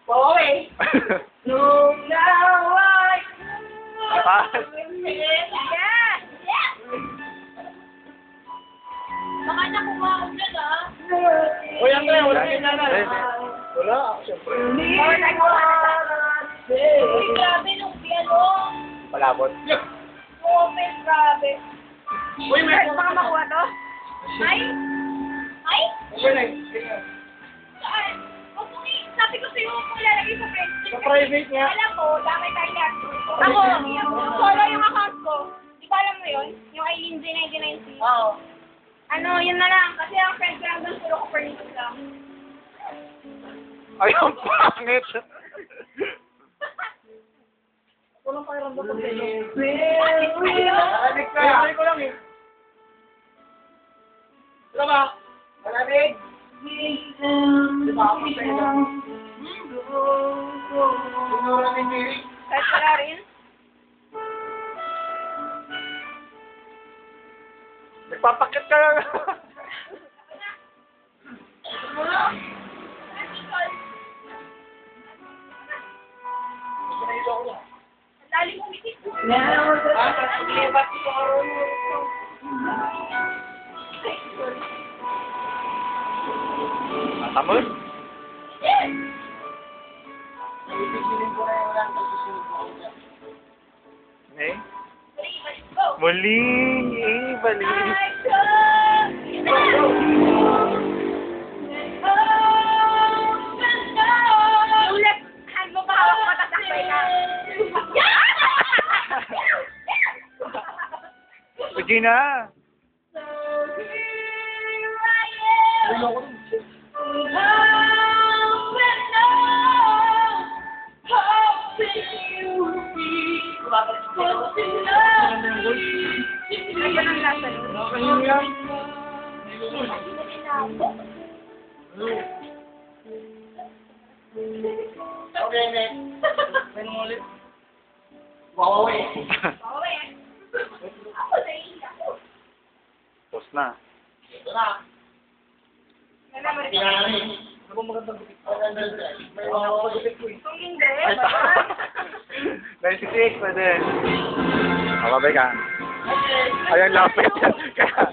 Boy! Nung naway Yes! Baka na kumaulan ah. Uy, ang kaya, wala kayo nanay. Wala, siyempre. Uy, grabe nung piano. Palabot. Open, grabe. Uy, may Baka makuha to? Ay? Ay? Okay na. Saan? Huwag mong sabi ko sa'yo, huwag mong ilalagay sa friendship. Sa private nga. Alam mo, damay tayo lahat. Ako, solo yung account ko. Di ba alam mo yun? Yung Eileen J99C. Oo. Ano, yun na lang. Kasi ang friend ko lang doon, puro ko Pernito lang. Ay, ang pangit. Walang pakiramdam ko sa'yo. Malamig ka. Ay, ko lang eh. Ano ba? Malamig. Di ba ako sa'yo? Sinura ni Miri. Kahit wala rin. Nagpapakit ka lang. Ang lalim umitik. Libat ko. Matamod? Ibigilin ko na yung lang pagsusunod mo. Eh? Let's go. Muli, balik. Yung left hand mo pa hawak mo, tapos sakbay ka. Regina. Ganyan ang lasa nun. Nakahiyo yan. Okay, next. Pwede mo ulit. Wow, eh. Okay. Ako naiiyak ko. Post na. Ito na. Nalaman ko. Ano ba magandang gupit? May mga pagupit ko eh. Kung hindi, Ay, basta. 96, pwede. Mababay ka. Okay. Ayan, lapit. Kaya,